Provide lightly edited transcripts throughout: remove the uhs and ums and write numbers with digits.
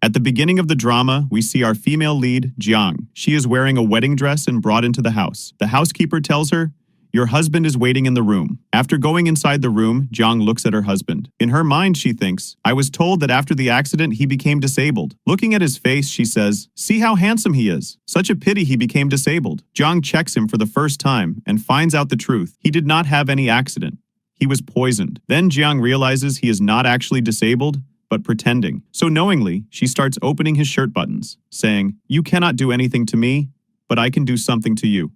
At the beginning of the drama, we see our female lead, Jiang. She is wearing a wedding dress and brought into the house. The housekeeper tells her, "Your husband is waiting in the room." After going inside the room, Jiang looks at her husband. In her mind, she thinks, "I was told that after the accident, he became disabled." Looking at his face, she says, "See how handsome he is. Such a pity he became disabled." Jiang checks him for the first time and finds out the truth. He did not have any accident. He was poisoned. Then Jiang realizes he is not actually disabled, but pretending. So knowingly, she starts opening his shirt buttons, saying, "You cannot do anything to me, but I can do something to you."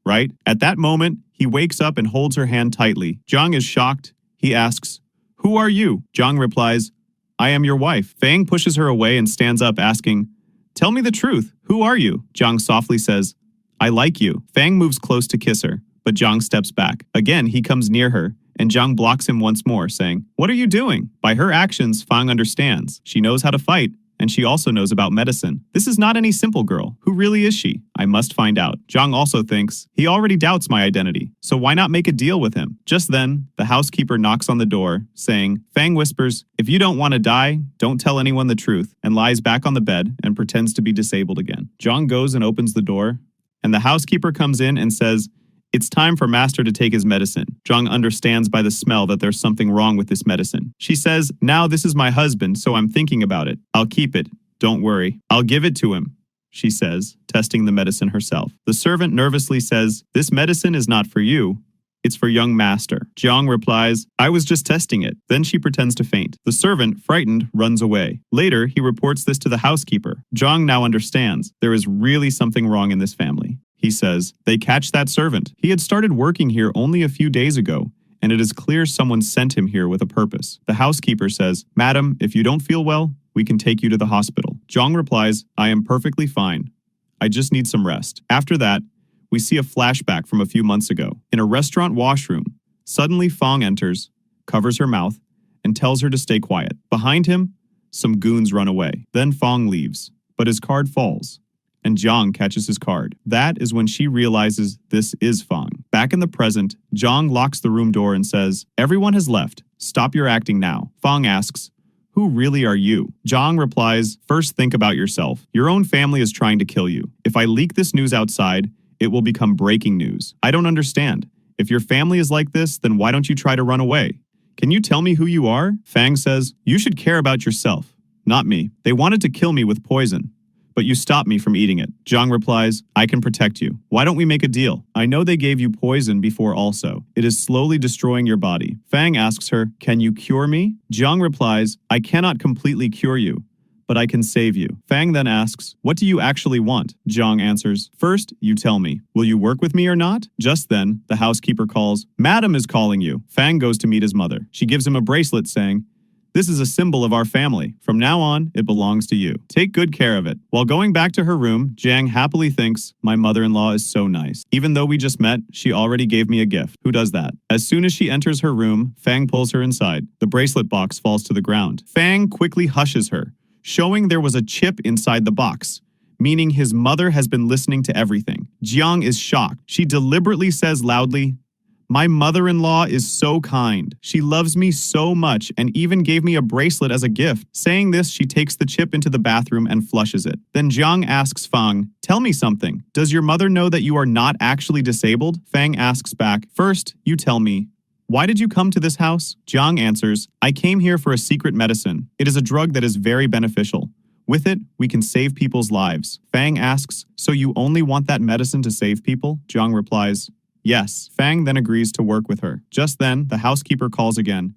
Right? At that moment, he wakes up and holds her hand tightly. Jiang is shocked. He asks, "Who are you?" Jiang replies, "I am your wife." Fang pushes her away and stands up asking, "Tell me the truth. Who are you?" Jiang softly says, "I like you." Fang moves close to kiss her, but Jiang steps back. Again, he comes near her, and Jiang blocks him once more, saying, "What are you doing?" By her actions, Fang understands. She knows how to fight, and she also knows about medicine. This is not any simple girl. Who really is she? I must find out. Jiang also thinks, he already doubts my identity, so why not make a deal with him? Just then, the housekeeper knocks on the door, saying, Fang whispers, "If you don't want to die, don't tell anyone the truth," and lies back on the bed and pretends to be disabled again. Jiang goes and opens the door, and the housekeeper comes in and says, "It's time for Master to take his medicine." Jiang understands by the smell that there's something wrong with this medicine. She says, "Now this is my husband, so I'm thinking about it. I'll keep it. Don't worry. I'll give it to him," she says, testing the medicine herself. The servant nervously says, "This medicine is not for you. It's for young Master." Jiang replies, "I was just testing it." Then she pretends to faint. The servant, frightened, runs away. Later, he reports this to the housekeeper. Jiang now understands there is really something wrong in this family. He says, "They catch that servant. He had started working here only a few days ago, and it is clear someone sent him here with a purpose." The housekeeper says, "Madam, if you don't feel well, we can take you to the hospital." Jiang replies, "I am perfectly fine. I just need some rest." After that, we see a flashback from a few months ago. In a restaurant washroom, suddenly Fang enters, covers her mouth, and tells her to stay quiet. Behind him, some goons run away. Then Fang leaves, but his card falls, and Jiang catches his card. That is when she realizes this is Fang. Back in the present, Jiang locks the room door and says, "Everyone has left. Stop your acting now." Fang asks, "Who really are you?" Jiang replies, "First think about yourself. Your own family is trying to kill you. If I leak this news outside, it will become breaking news. I don't understand. If your family is like this, then why don't you try to run away? Can you tell me who you are?" Fang says, "You should care about yourself, not me. They wanted to kill me with poison, but you stopped me from eating it." Jiang replies, "I can protect you. Why don't we make a deal? I know they gave you poison before also. It is slowly destroying your body." Fang asks her, "Can you cure me?" Jiang replies, "I cannot completely cure you, but I can save you." Fang then asks, "What do you actually want?" Jiang answers, "First, you tell me. Will you work with me or not?" Just then, the housekeeper calls, "Madam is calling you." Fang goes to meet his mother. She gives him a bracelet saying, "This is a symbol of our family. From now on, it belongs to you. Take good care of it." While going back to her room, Jiang happily thinks, "My mother-in-law is so nice. Even though we just met, she already gave me a gift. Who does that?" As soon as she enters her room, Fang pulls her inside. The bracelet box falls to the ground. Fang quickly hushes her, showing there was a chip inside the box, meaning his mother has been listening to everything. Jiang is shocked. She deliberately says loudly, "My mother-in-law is so kind. She loves me so much and even gave me a bracelet as a gift." Saying this, she takes the chip into the bathroom and flushes it. Then Jiang asks Fang, "Tell me something. Does your mother know that you are not actually disabled?" Fang asks back, "First, you tell me. Why did you come to this house?" Jiang answers, "I came here for a secret medicine. It is a drug that is very beneficial. With it, we can save people's lives." Fang asks, "So you only want that medicine to save people?" Jiang replies, "Yes." Fang then agrees to work with her. Just then, the housekeeper calls again.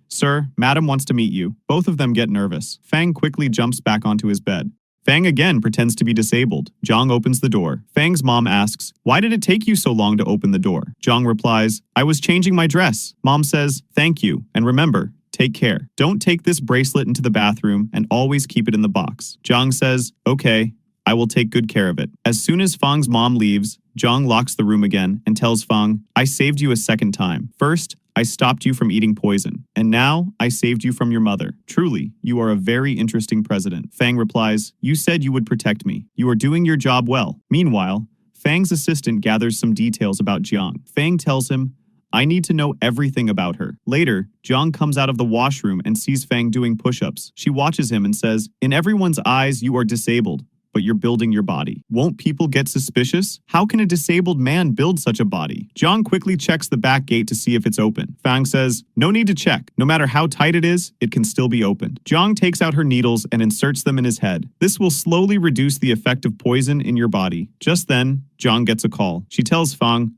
"Sir, Madam wants to meet you." Both of them get nervous. Fang quickly jumps back onto his bed. Fang again pretends to be disabled. Jiang opens the door. Fang's mom asks, "Why did it take you so long to open the door?" Jiang replies, "I was changing my dress." Mom says, "Thank you, and remember, take care. Don't take this bracelet into the bathroom and always keep it in the box." Jiang says, "Okay, I will take good care of it." As soon as Fang's mom leaves, Jiang locks the room again and tells Fang, "I saved you a second time. First, I stopped you from eating poison, and now I saved you from your mother. Truly, you are a very interesting president." Fang replies, "You said you would protect me. You are doing your job well." Meanwhile, Fang's assistant gathers some details about Jiang. Fang tells him, I need to know everything about her. Later, Jiang comes out of the washroom and sees Fang doing push-ups. She watches him and says, "In everyone's eyes, you are disabled, but you're building your body. Won't people get suspicious? How can a disabled man build such a body?" Jiang quickly checks the back gate to see if it's open. Fang says, "No need to check. No matter how tight it is, it can still be opened." Jiang takes out her needles and inserts them in his head. This will slowly reduce the effect of poison in your body. Just then, Jiang gets a call. She tells Fang,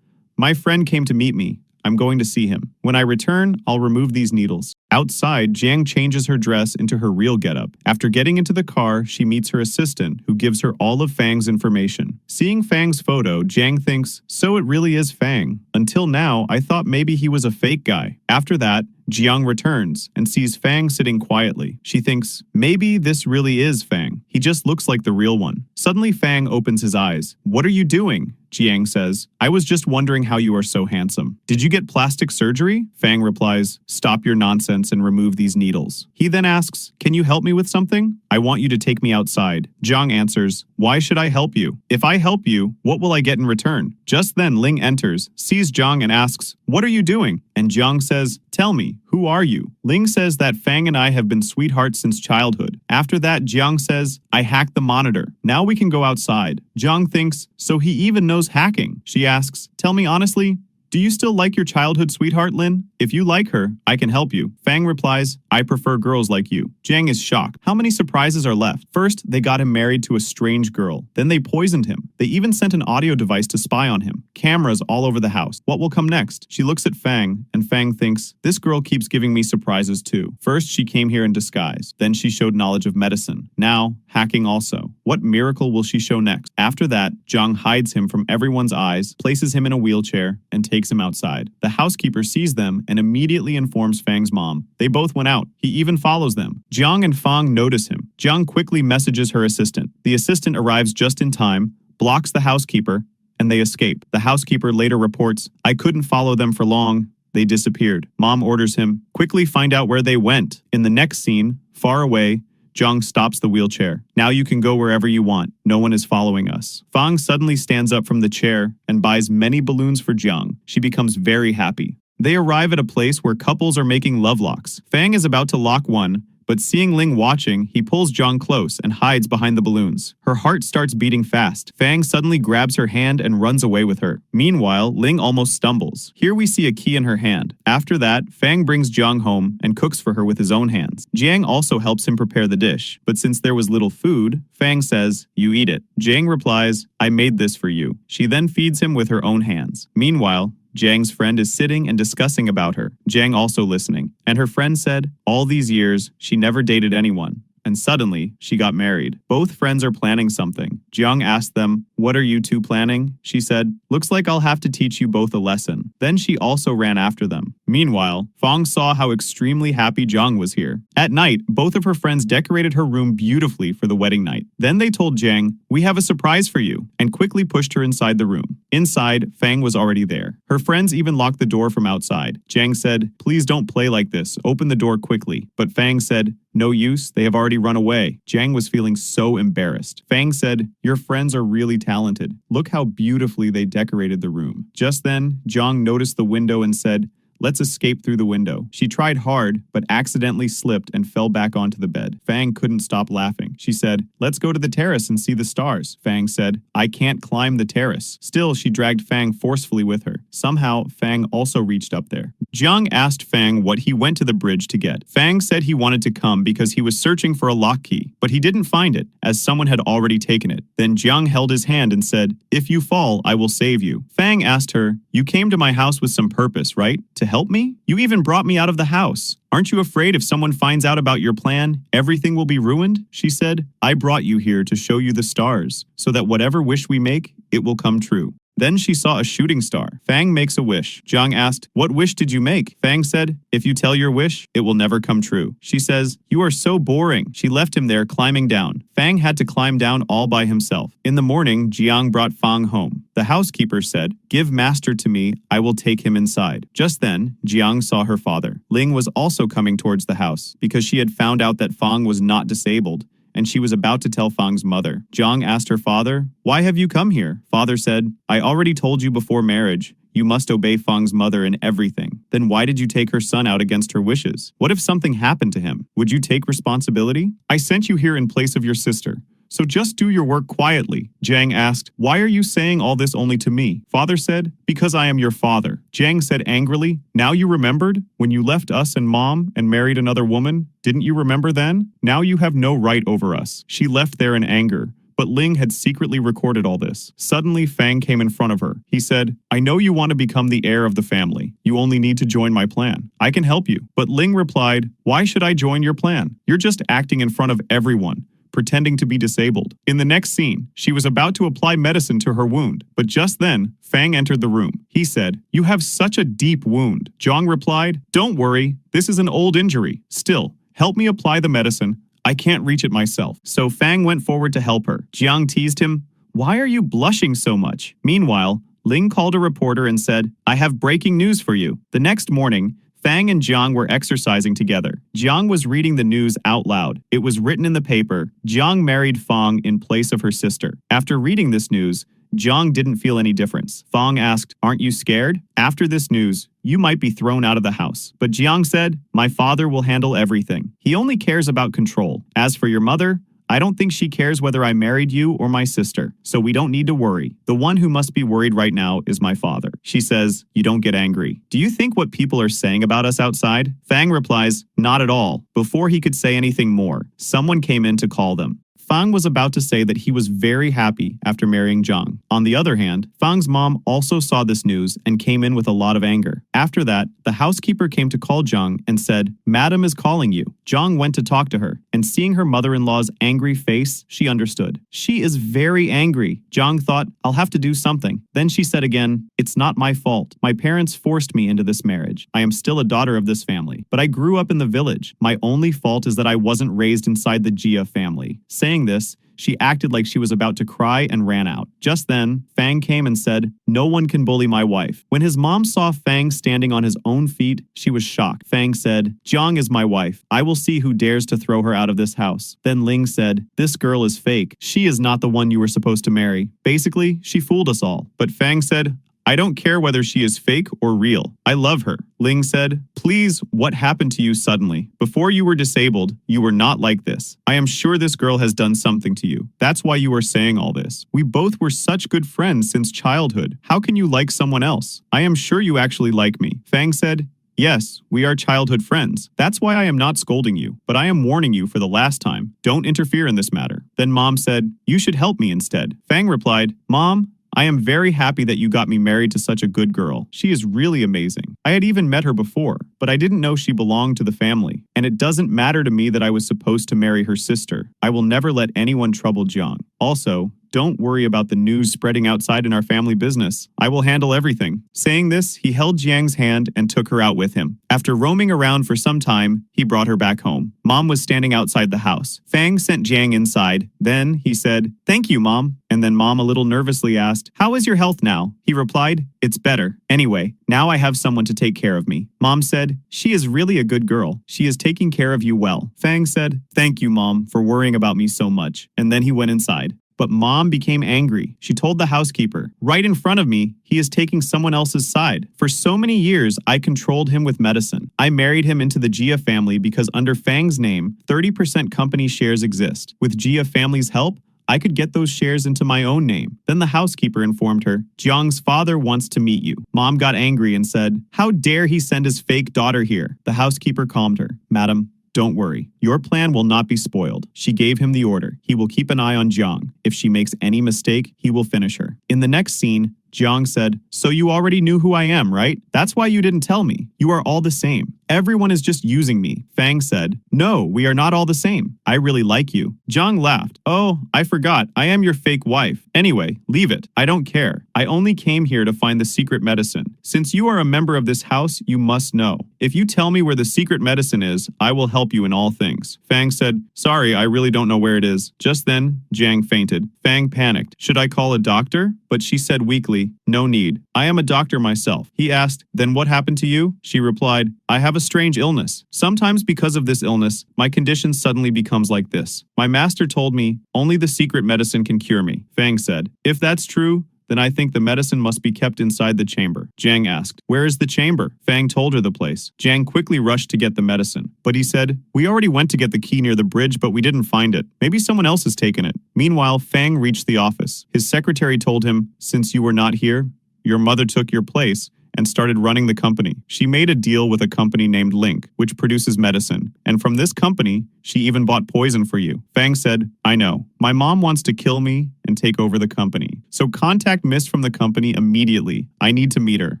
"My friend came to meet me. I'm going to see him. When I return, I'll remove these needles." Outside, Jiang changes her dress into her real getup. After getting into the car, she meets her assistant, who gives her all of Fang's information. Seeing Fang's photo, Jiang thinks, so it really is Fang. Until now, I thought maybe he was a fake guy. After that, Jiang returns and sees Fang sitting quietly. She thinks, maybe this really is Fang. He just looks like the real one. Suddenly, Fang opens his eyes. "What are you doing?" Jiang says, "I was just wondering how you are so handsome. Did you get plastic surgery?" Fang replies, "Stop your nonsense and remove these needles." He then asks, "Can you help me with something? I want you to take me outside." Jiang answers, "Why should I help you? If I help you, what will I get in return?" Just then Ling enters, sees Jiang and asks, "What are you doing?" And Jiang says, "Tell me, who are you?" Ling says that Fang and I have been sweethearts since childhood. After that, Jiang says, "I hacked the monitor. Now we can go outside." Jiang thinks, so he even knows hacking. She asks, "Tell me honestly, do you still like your childhood sweetheart, Lin? If you like her, I can help you." Fang replies, "I prefer girls like you." Jiang is shocked. How many surprises are left? First, they got him married to a strange girl. Then they poisoned him. They even sent an audio device to spy on him. Cameras all over the house. What will come next? She looks at Fang, and Fang thinks, this girl keeps giving me surprises too. First, she came here in disguise. Then she showed knowledge of medicine. Now, hacking also. What miracle will she show next? After that, Jiang hides him from everyone's eyes, places him in a wheelchair, and takes him outside. The housekeeper sees them and immediately informs Fang's mom. They both went out. He even follows them. Jiang and Fang notice him. Jiang quickly messages her assistant. The assistant arrives just in time, blocks the housekeeper, and they escape. The housekeeper later reports, "I couldn't follow them for long. They disappeared." Mom orders him, "Quickly find out where they went." In the next scene, far away, Jiang stops the wheelchair. "Now you can go wherever you want. No one is following us." Fang suddenly stands up from the chair and buys many balloons for Jiang. She becomes very happy. They arrive at a place where couples are making love locks. Fang is about to lock one, but seeing Ling watching, he pulls Jiang close and hides behind the balloons. Her heart starts beating fast. Fang suddenly grabs her hand and runs away with her. Meanwhile, Ling almost stumbles. Here we see a key in her hand. After that, Fang brings Jiang home and cooks for her with his own hands. Jiang also helps him prepare the dish, but since there was little food, Fang says, "You eat it." Jiang replies, "I made this for you." She then feeds him with her own hands. Meanwhile, Jiang's friend is sitting and discussing about her. Jiang also listening. And her friend said, all these years, she never dated anyone. And suddenly, she got married. Both friends are planning something. Jiang asked them, "What are you two planning?" She said, "Looks like I'll have to teach you both a lesson." Then she also ran after them. Meanwhile, Fang saw how extremely happy Jiang was here. At night, both of her friends decorated her room beautifully for the wedding night. Then they told Jiang, "We have a surprise for you," and quickly pushed her inside the room. Inside, Fang was already there. Her friends even locked the door from outside. Jiang said, "Please don't play like this. Open the door quickly." But Fang said, "No use, they have already run away." Jiang was feeling so embarrassed. Fang said, "Your friends are really talented. Look how beautifully they decorated the room." Just then, Jiang noticed the window and said, "Let's escape through the window." She tried hard, but accidentally slipped and fell back onto the bed. Fang couldn't stop laughing. She said, "Let's go to the terrace and see the stars." Fang said, "I can't climb the terrace." Still, she dragged Fang forcefully with her. Somehow, Fang also reached up there. Jiang asked Fang what he went to the bridge to get. Fang said he wanted to come because he was searching for a lock key, but he didn't find it, as someone had already taken it. Then Jiang held his hand and said, "If you fall, I will save you." Fang asked her, "You came to my house with some purpose, right? To help me? You even brought me out of the house. Aren't you afraid if someone finds out about your plan, everything will be ruined?" She said, "I brought you here to show you the stars, so that whatever wish we make, it will come true." Then she saw a shooting star. Fang makes a wish. Jiang asked, "What wish did you make?" Fang said, "If you tell your wish, it will never come true." She says, "You are so boring." She left him there climbing down. Fang had to climb down all by himself. In the morning, Jiang brought Fang home. The housekeeper said, "Give master to me, I will take him inside." Just then, Jiang saw her father. Ling was also coming towards the house because she had found out that Fang was not disabled, and she was about to tell Fang's mother. Jiang asked her father, "Why have you come here?" Father said, "I already told you before marriage. you must obey Fang's mother in everything. Then why did you take her son out against her wishes? What if something happened to him? Would you take responsibility? I sent you here in place of your sister. So just do your work quietly. Jiang asked, why are you saying all this only to me? Father said, because I am your father. Jiang said angrily, now you remembered? When you left us and mom and married another woman, didn't you remember then? Now you have no right over us. She left there in anger. But Ling had secretly recorded all this. Suddenly, Fang came in front of her. He said, I know you want to become the heir of the family. You only need to join my plan. I can help you. But Ling replied, why should I join your plan? You're just acting in front of everyone, pretending to be disabled. In the next scene, she was about to apply medicine to her wound, but just then, Fang entered the room. He said, you have such a deep wound. Jiang replied, don't worry, this is an old injury. Still, help me apply the medicine. I can't reach it myself. So Fang went forward to help her. Jiang teased him, why are you blushing so much? Meanwhile, Ling called a reporter and said, I have breaking news for you. The next morning, Fang and Jiang were exercising together. Jiang was reading the news out loud. It was written in the paper, Jiang married Fang in place of her sister. After reading this news, Jiang didn't feel any difference. Fang asked, aren't you scared? After this news, you might be thrown out of the house. But Jiang said, my father will handle everything. He only cares about control. As for your mother, I don't think she cares whether I married you or my sister, so we don't need to worry. The one who must be worried right now is my father. She says, you don't get angry. Do you think what people are saying about us outside? Fang replies, not at all. Before he could say anything more, someone came in to call them. Fang was about to say that he was very happy after marrying Jiang. On the other hand, Fang's mom also saw this news and came in with a lot of anger. After that, the housekeeper came to call Jiang and said, Madam is calling you. Jiang went to talk to her, and seeing her mother-in-law's angry face, she understood. She is very angry. Jiang thought, I'll have to do something. Then she said again, it's not my fault. My parents forced me into this marriage. I am still a daughter of this family, but I grew up in the village. My only fault is that I wasn't raised inside the Jia family. Saying this, she acted like she was about to cry and ran out. Just then, Fang came and said, no one can bully my wife. When his mom saw Fang standing on his own feet, she was shocked. Fang said, Jiang is my wife. I will see who dares to throw her out of this house. Then Ling said, this girl is fake. She is not the one you were supposed to marry. Basically, she fooled us all. But Fang said, I don't care whether she is fake or real. I love her. Ling said, please, what happened to you suddenly? Before you were disabled, you were not like this. I am sure this girl has done something to you. That's why you are saying all this. We both were such good friends since childhood. How can you like someone else? I am sure you actually like me. Fang said, yes, we are childhood friends. That's why I am not scolding you, but I am warning you for the last time. Don't interfere in this matter. Then Mom said, you should help me instead. Fang replied, Mom, I am very happy that you got me married to such a good girl. She is really amazing. I had even met her before, but I didn't know she belonged to the family. And it doesn't matter to me that I was supposed to marry her sister. I will never let anyone trouble Jiang. Also, don't worry about the news spreading outside in our family business. I will handle everything. Saying this, he held Jiang's hand and took her out with him. After roaming around for some time, he brought her back home. Mom was standing outside the house. Fang sent Jiang inside. Then he said, thank you, Mom. And then Mom a little nervously asked, how is your health now? He replied, it's better. Anyway, now I have someone to take care of me. Mom said, she is really a good girl. She is taking care of you well. Fang said, thank you, Mom, for worrying about me so much. And then he went inside. But Mom became angry. She told the housekeeper, right in front of me, he is taking someone else's side. For so many years, I controlled him with medicine. I married him into the Jia family because under Fang's name, 30% company shares exist. With Jia family's help, I could get those shares into my own name. Then the housekeeper informed her, Jiang's father wants to meet you. Mom got angry and said, how dare he send his fake daughter here? The housekeeper calmed her. Madam, don't worry. Your plan will not be spoiled. She gave him the order. He will keep an eye on Jiang. If she makes any mistake, he will finish her. In the next scene, Jiang said, so you already knew who I am, right? That's why you didn't tell me. You are all the same. Everyone is just using me. Fang said, no, we are not all the same. I really like you. Jiang laughed. Oh, I forgot. I am your fake wife. Anyway, leave it. I don't care. I only came here to find the secret medicine. Since you are a member of this house, you must know. If you tell me where the secret medicine is, I will help you in all things. Fang said, sorry, I really don't know where it is. Just then, Jiang fainted. Fang panicked. Should I call a doctor? But she said weakly, no need. I am a doctor myself. He asked, then what happened to you? She replied, I have a strange illness. Sometimes because of this illness, my condition suddenly becomes like this. My master told me only the secret medicine can cure me. Fang said, if that's true, Then I think the medicine must be kept inside the chamber. Jiang asked, where is the chamber? Fang told her the place. Jiang quickly rushed to get the medicine. But he said, we already went to get the key near the bridge, but we didn't find it. Maybe someone else has taken it. Meanwhile, Fang reached the office. His secretary told him, since you were not here, your mother took your place and started running the company. She made a deal with a company named Link, which produces medicine. And from this company, she even bought poison for you. Fang said, I know. My mom wants to kill me and take over the company. So contact Miss from the company immediately. I need to meet her.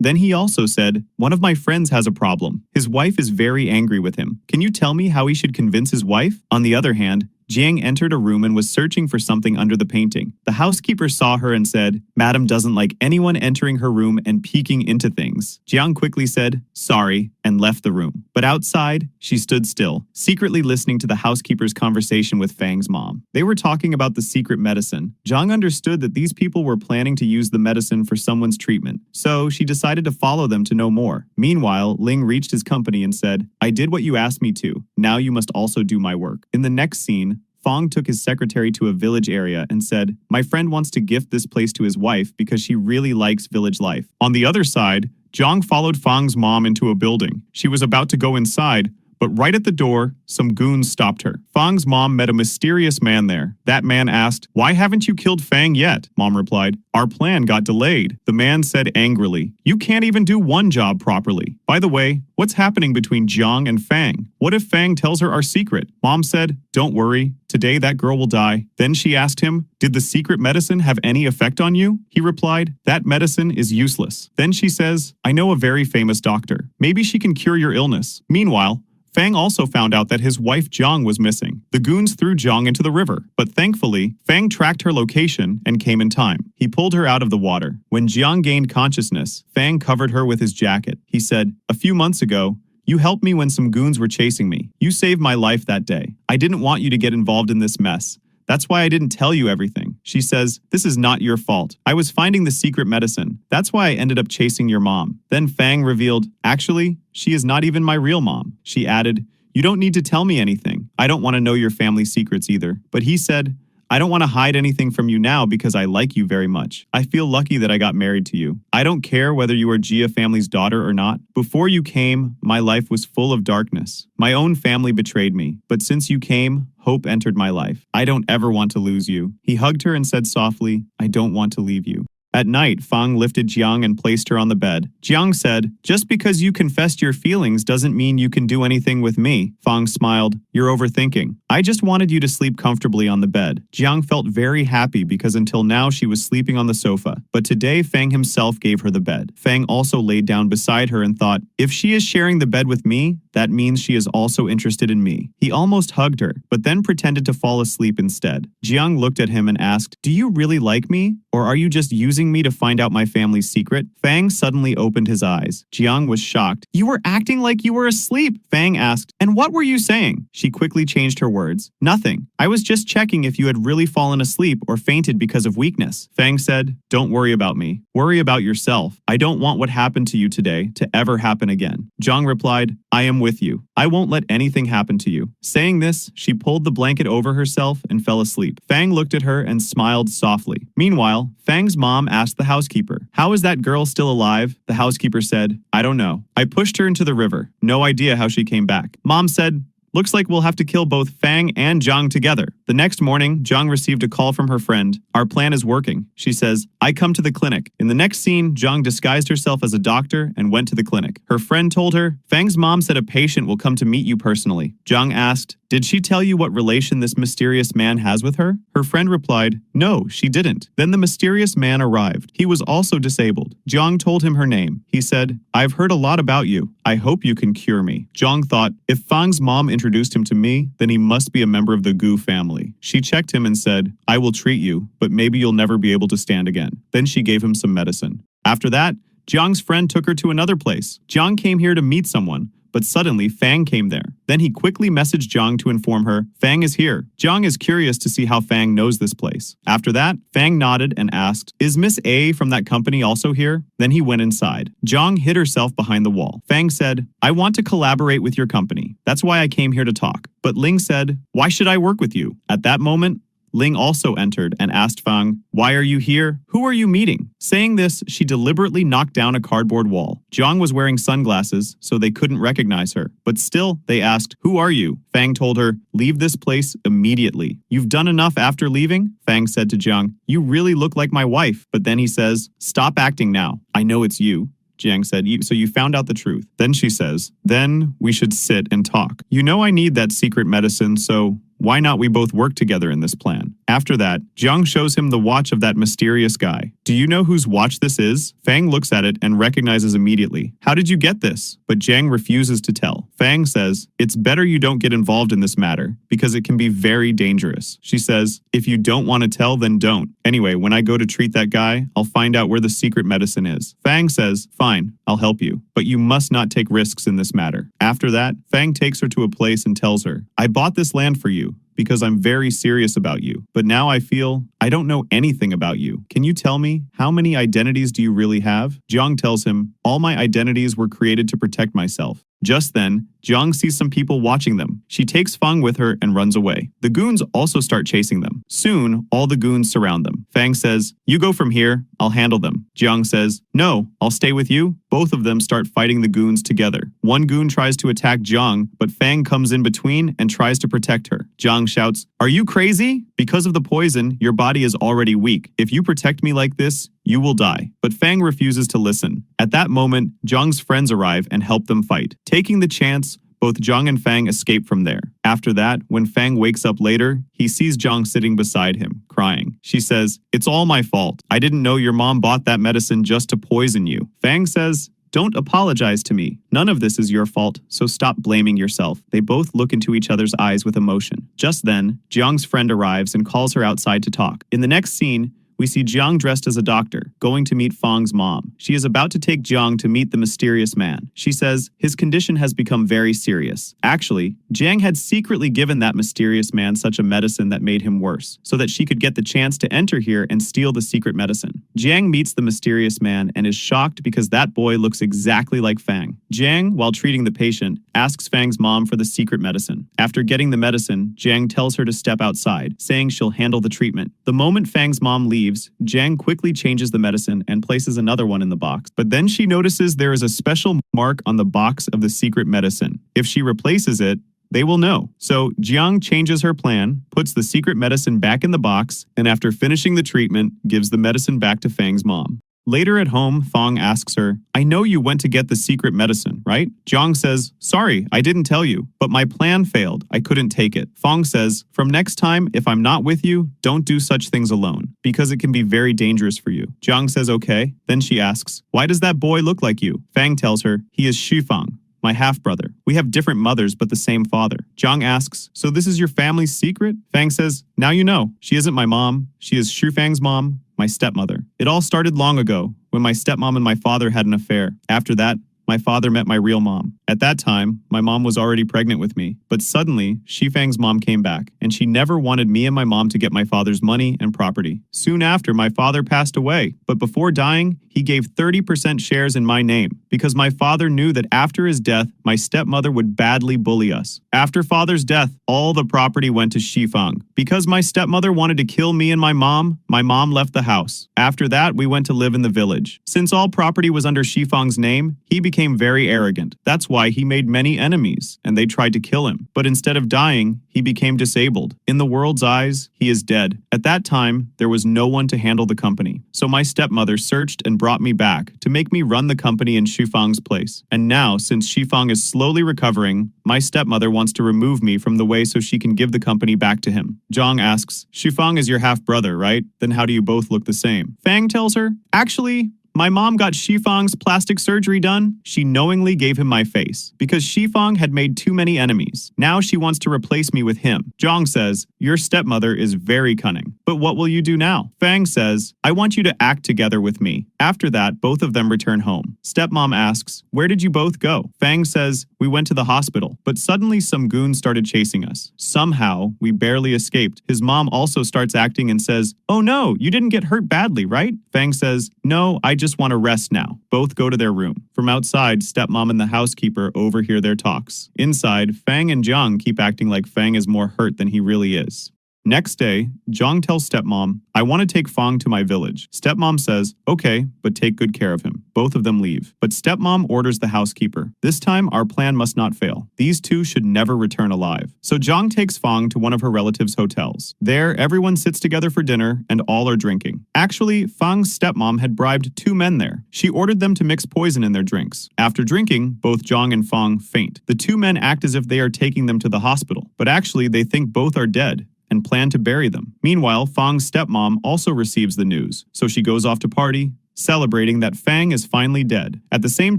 Then he also said, one of my friends has a problem. His wife is very angry with him. Can you tell me how he should convince his wife? On the other hand, Jiang entered a room and was searching for something under the painting. The housekeeper saw her and said, Madam doesn't like anyone entering her room and peeking into things. Jiang quickly said, sorry, and left the room. But outside, she stood still, secretly listening to the housekeeper's conversation with Fang's mom. They were talking about the secret medicine. Jiang understood that these people were planning to use the medicine for someone's treatment, so she decided to follow them to know more. Meanwhile, Ling reached his company and said, I did what you asked me to. Now you must also do my work. In the next scene, Fang took his secretary to a village area and said, my friend wants to gift this place to his wife because she really likes village life. On the other side, Jiang followed Fang's mom into a building. She was about to go inside, but right at the door, some goons stopped her. Fang's mom met a mysterious man there. That man asked, why haven't you killed Fang yet? Mom replied, our plan got delayed. The man said angrily, you can't even do one job properly. By the way, what's happening between Jiang and Fang? What if Fang tells her our secret? Mom said, don't worry. Today that girl will die. Then she asked him, did the secret medicine have any effect on you? He replied, that medicine is useless. Then she says, I know a very famous doctor. Maybe she can cure your illness. Meanwhile, Fang also found out that his wife Jiang was missing. The goons threw Jiang into the river, but thankfully, Fang tracked her location and came in time. He pulled her out of the water. When Jiang gained consciousness, Fang covered her with his jacket. He said, a few months ago, you helped me when some goons were chasing me. You saved my life that day. I didn't want you to get involved in this mess. That's why I didn't tell you everything. She says, this is not your fault. I was finding the secret medicine. That's why I ended up chasing your mom. Then Fang revealed, actually, she is not even my real mom. She added, you don't need to tell me anything. I don't want to know your family secrets either. But he said, I don't want to hide anything from you now because I like you very much. I feel lucky that I got married to you. I don't care whether you are Jia family's daughter or not. Before you came, my life was full of darkness. My own family betrayed me. But since you came, hope entered my life. I don't ever want to lose you. He hugged her and said softly, I don't want to leave you. At night, Fang lifted Jiang and placed her on the bed. Jiang said, just because you confessed your feelings doesn't mean you can do anything with me. Fang smiled, you're overthinking. I just wanted you to sleep comfortably on the bed. Jiang felt very happy because until now she was sleeping on the sofa. But today, Fang himself gave her the bed. Fang also laid down beside her and thought, if she is sharing the bed with me, that means she is also interested in me. He almost hugged her, but then pretended to fall asleep instead. Jiang looked at him and asked, do you really like me? Or are you just using me to find out my family's secret? Fang suddenly opened his eyes. Jiang was shocked. You were acting like you were asleep. Fang asked, and what were you saying? She quickly changed her words. Nothing. I was just checking if you had really fallen asleep or fainted because of weakness. Fang said, don't worry about me. Worry about yourself. I don't want what happened to you today to ever happen again. Jiang replied, I am with you. I won't let anything happen to you. Saying this, she pulled the blanket over herself and fell asleep. Fang looked at her and smiled softly. Meanwhile, Fang's mom asked the housekeeper, how is that girl still alive? The housekeeper said, I don't know. I pushed her into the river. No idea how she came back. Mom said, looks like we'll have to kill both Fang and Jiang together. The next morning, Jiang received a call from her friend. Our plan is working. She says, I come to the clinic. In the next scene, Jiang disguised herself as a doctor and went to the clinic. Her friend told her, Fang's mom said a patient will come to meet you personally. Jiang asked, did she tell you what relation this mysterious man has with her? Her friend replied, no, she didn't. Then the mysterious man arrived. He was also disabled. Jiang told him her name. He said, I've heard a lot about you. I hope you can cure me. Jiang thought, if Fang's mom introduced him to me, then he must be a member of the Gu family. She checked him and said, I will treat you, but maybe you'll never be able to stand again. Then she gave him some medicine. After that, Jiang's friend took her to another place. Jiang came here to meet someone, but suddenly Fang came there. Then he quickly messaged Jiang to inform her, Fang is here. Jiang is curious to see how Fang knows this place. After that, Fang nodded and asked, is Miss A from that company also here? Then he went inside. Jiang hid herself behind the wall. Fang said, I want to collaborate with your company. That's why I came here to talk. But Ling said, why should I work with you? At that moment, Ling also entered and asked Fang, "Why are you here? Who are you meeting?" Saying this, she deliberately knocked down a cardboard wall. Jiang was wearing sunglasses, so they couldn't recognize her. But still, they asked, "Who are you?" Fang told her, "Leave this place immediately." "You've done enough after leaving?" Fang said to Jiang, "You really look like my wife." But then he says, "Stop acting now. I know it's you." Jiang said, "So you found out the truth." Then she says, "Then we should sit and talk. You know I need that secret medicine, so why not we both work together in this plan?" After that, Jiang shows him the watch of that mysterious guy. "Do you know whose watch this is?" Fang looks at it and recognizes immediately. "How did you get this?" But Jiang refuses to tell. Fang says, "It's better you don't get involved in this matter, because it can be very dangerous." She says, "If you don't want to tell, then don't. Anyway, when I go to treat that guy, I'll find out where the secret medicine is." Fang says, "Fine, I'll help you, but you must not take risks in this matter." After that, Fang takes her to a place and tells her, "I bought this land for you because I'm very serious about you. But now I feel I don't know anything about you. Can you tell me, how many identities do you really have?" Jiang tells him, "All my identities were created to protect myself." Just then, Jiang sees some people watching them. She takes Fang with her and runs away. The goons also start chasing them. Soon, all the goons surround them. Fang says, "You go from here, I'll handle them." Jiang says, "No, I'll stay with you." Both of them start fighting the goons together. One goon tries to attack Jiang, but Fang comes in between and tries to protect her. Jiang shouts, "Are you crazy? Because of the poison, your body is already weak. If you protect me like this, you will die." But Fang refuses to listen. At that moment, Jiang's friends arrive and help them fight. Taking the chance, both Jiang and Fang escape from there. After that, when Fang wakes up later, he sees Jiang sitting beside him, crying. She says, "It's all my fault. I didn't know your mom bought that medicine just to poison you." Fang says, "Don't apologize to me. None of this is your fault, so stop blaming yourself." They both look into each other's eyes with emotion. Just then, Jiang's friend arrives and calls her outside to talk. In the next scene, we see Jiang dressed as a doctor, going to meet Fang's mom. She is about to take Jiang to meet the mysterious man. She says his condition has become very serious. Actually, Jiang had secretly given that mysterious man such a medicine that made him worse, so that she could get the chance to enter here and steal the secret medicine. Jiang meets the mysterious man and is shocked because that boy looks exactly like Fang. Jiang, while treating the patient, asks Fang's mom for the secret medicine. After getting the medicine, Jiang tells her to step outside, saying she'll handle the treatment. The moment Fang's mom leaves, Jiang quickly changes the medicine and places another one in the box. But then she notices there is a special mark on the box of the secret medicine. If she replaces it, they will know. So Jiang changes her plan, puts the secret medicine back in the box, and after finishing the treatment, gives the medicine back to Fang's mom. Later at home, Fang asks her, "I know you went to get the secret medicine, right?" Jiang says, "Sorry, I didn't tell you, but my plan failed. I couldn't take it." Fang says, "From next time, if I'm not with you, don't do such things alone, because it can be very dangerous for you." Jiang says, "Okay." Then she asks, "Why does that boy look like you?" Fang tells her, "He is Shifang, my half-brother. We have different mothers but the same father." Jiang asks, "So this is your family's secret?" Fang says, "Now you know. She isn't my mom. She is Shufang's mom, my stepmother. It all started long ago, when my stepmom and my father had an affair. After that, my father met my real mom. At that time, my mom was already pregnant with me. But suddenly, Shifang's mom came back, and she never wanted me and my mom to get my father's money and property. Soon after, my father passed away. But before dying, he gave 30% shares in my name, because my father knew that after his death, my stepmother would badly bully us. After father's death, all the property went to Shifang. Because my stepmother wanted to kill me and my mom left the house. After that, we went to live in the village. Since all property was under Shifang's name, he became very arrogant. That's why he made many enemies, and they tried to kill him. But instead of dying, he became disabled. In the world's eyes, he is dead. At that time, there was no one to handle the company. So my stepmother searched and brought me back to make me run the company in Shifang's place. And now, since Shifang is slowly recovering, my stepmother wants to remove me from the way so she can give the company back to him." Jiang asks, "Shifang is your half-brother, right? Then how do you both look the same?" Fang tells her, "Actually, my mom got Shifang's plastic surgery done. She knowingly gave him my face, because Shifang had made too many enemies. Now she wants to replace me with him." Jiang says, "Your stepmother is very cunning. But what will you do now?" Fang says, "I want you to act together with me." After that, both of them return home. Stepmom asks, "Where did you both go?" Fang says, "We went to the hospital, but suddenly some goons started chasing us. Somehow, we barely escaped." His mom also starts acting and says, "Oh no, you didn't get hurt badly, right?" Fang says, "No, I just want to rest now." Both go to their room. From outside, stepmom and the housekeeper overhear their talks. Inside, Fang and Jiang keep acting like Fang is more hurt than he really is. Next day, Jiang tells stepmom, I want to take Fang to my village. Stepmom says, okay, but take good care of him. Both of them leave. But stepmom orders the housekeeper. This time, our plan must not fail. These two should never return alive. So Jiang takes Fang to one of her relatives' hotels. There, everyone sits together for dinner and all are drinking. Actually, Fang's stepmom had bribed two men there. She ordered them to mix poison in their drinks. After drinking, both Jiang and Fang faint. The two men act as if they are taking them to the hospital, but actually they think both are dead and plan to bury them. Meanwhile, Fang's stepmom also receives the news, so she goes off to party, celebrating that Fang is finally dead. At the same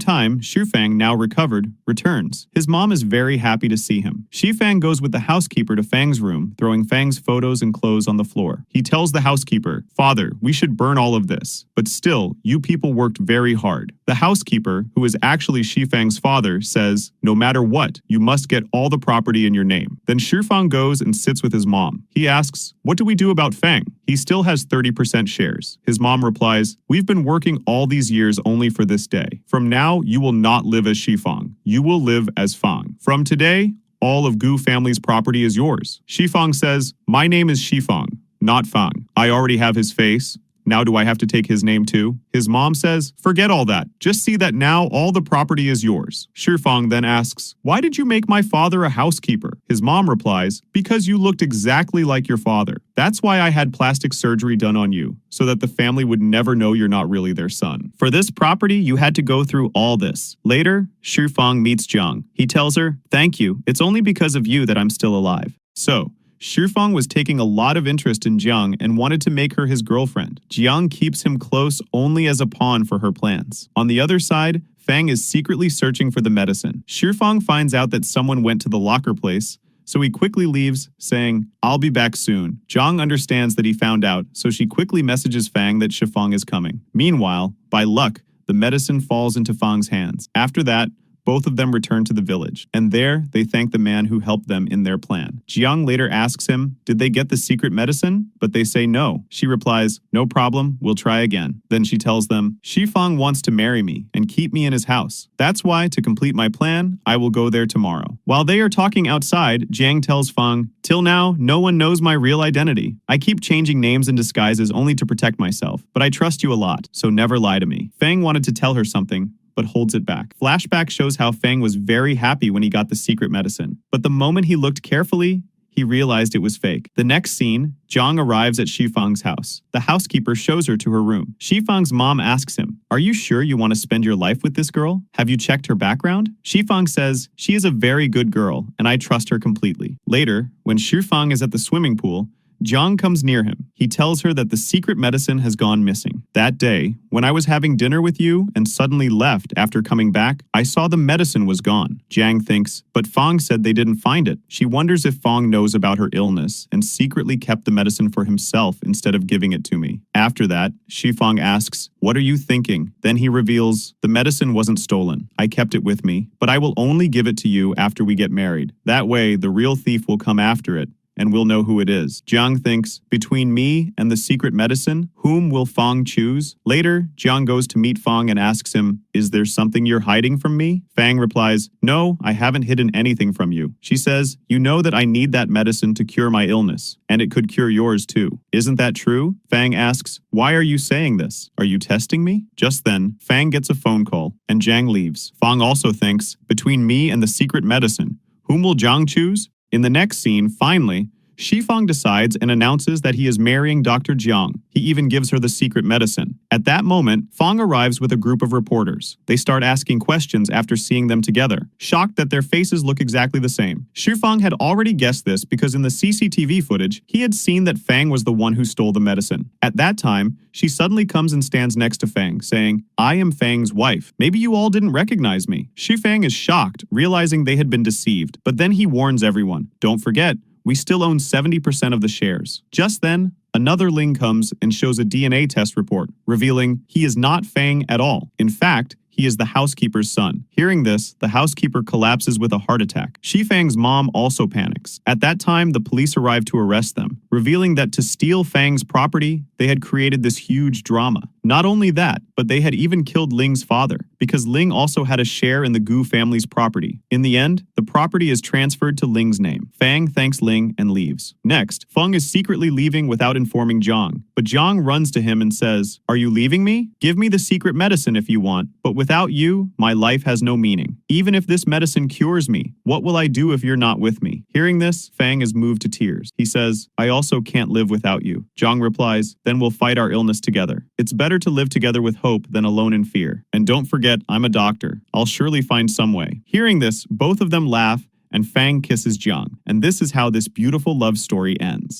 time, Shifang, now recovered, returns. His mom is very happy to see him. Shifang goes with the housekeeper to Fang's room, throwing Fang's photos and clothes on the floor. He tells the housekeeper, Father, we should burn all of this. But still, you people worked very hard. The housekeeper, who is actually Shifang's father, says, no matter what, you must get all the property in your name. Then Shifang goes and sits with his mom. He asks, what do we do about Fang? He still has 30% shares. His mom replies, we've been working all these years only for this day. From now, you will not live as Shifang. You will live as Fang. From today, all of Gu family's property is yours. Shifang says, my name is Shifang, not Fang. I already have his face. Now do I have to take his name too? His mom says, forget all that. Just see that now all the property is yours. Shifang then asks, why did you make my father a housekeeper? His mom replies, because you looked exactly like your father. That's why I had plastic surgery done on you, so that the family would never know you're not really their son. For this property, you had to go through all this. Later, Shifang meets Jiang. He tells her, thank you. It's only because of you that I'm still alive. So, Shifang was taking a lot of interest in Jiang and wanted to make her his girlfriend. Jiang keeps him close only as a pawn for her plans. On the other side, Fang is secretly searching for the medicine. Shifang finds out that someone went to the locker place, so he quickly leaves, saying, I'll be back soon. Jiang understands that he found out, so she quickly messages Fang that Shifang is coming. Meanwhile, by luck, the medicine falls into Fang's hands. After that, both of them return to the village, and there they thank the man who helped them in their plan. Jiang later asks him, did they get the secret medicine? But they say no. She replies, no problem, we'll try again. Then she tells them, Shifang wants to marry me and keep me in his house. That's why, to complete my plan, I will go there tomorrow. While they are talking outside, Jiang tells Fang, till now, no one knows my real identity. I keep changing names and disguises only to protect myself, but I trust you a lot, so never lie to me. Fang wanted to tell her something, but holds it back. Flashback shows how Fang was very happy when he got the secret medicine. But the moment he looked carefully, he realized it was fake. The next scene, Jiang arrives at Shifang's house. The housekeeper shows her to her room. Shifang's mom asks him, are you sure you want to spend your life with this girl? Have you checked her background? Shifang says, she is a very good girl, and I trust her completely. Later, when Shifang is at the swimming pool, Jiang comes near him. He tells her that the secret medicine has gone missing. That day, when I was having dinner with you and suddenly left after coming back, I saw the medicine was gone. Jiang thinks, but Fang said they didn't find it. She wonders if Fang knows about her illness and secretly kept the medicine for himself instead of giving it to me. After that, Shifang asks, what are you thinking? Then he reveals, the medicine wasn't stolen. I kept it with me, but I will only give it to you after we get married. That way, the real thief will come after it, and we'll know who it is. Jiang thinks, between me and the secret medicine, whom will Fang choose? Later, Jiang goes to meet Fang and asks him, is there something you're hiding from me? Fang replies, no, I haven't hidden anything from you. She says, you know that I need that medicine to cure my illness, and it could cure yours too. Isn't that true? Fang asks, why are you saying this? Are you testing me? Just then, Fang gets a phone call, and Jiang leaves. Fang also thinks, between me and the secret medicine, whom will Jiang choose? In the next scene, finally, Shifang decides and announces that he is marrying Dr. Jiang. He even gives her the secret medicine. At that moment, Fang arrives with a group of reporters. They start asking questions after seeing them together, shocked that their faces look exactly the same. Shifang had already guessed this because in the CCTV footage, he had seen that Fang was the one who stole the medicine. At that time, she suddenly comes and stands next to Fang, saying, I am Fang's wife. Maybe you all didn't recognize me. Shifang is shocked, realizing they had been deceived. But then he warns everyone, don't forget, we still own 70% of the shares. Just then, another Ling comes and shows a DNA test report, revealing he is not Fang at all. In fact, he is the housekeeper's son. Hearing this, the housekeeper collapses with a heart attack. Shifang's mom also panics. At that time, the police arrive to arrest them, revealing that to steal Fang's property, they had created this huge drama. Not only that, but they had even killed Ling's father. because Ling also had a share in the Gu family's property. In the end, the property is transferred to Ling's name. Fang thanks Ling and leaves. Next, Feng is secretly leaving without informing Jiang, but Jiang runs to him and says, "Are you leaving me? Give me the secret medicine if you want, but without you, my life has no meaning. Even if this medicine cures me, what will I do if you're not with me?" Hearing this, Fang is moved to tears. He says, "I also can't live without you." Jiang replies, "Then we'll fight our illness together. It's better to live together with hope than alone in fear. And don't forget, I'm a doctor. I'll surely find some way." Hearing this, both of them laugh, and Fang kisses Jiang. And this is how this beautiful love story ends.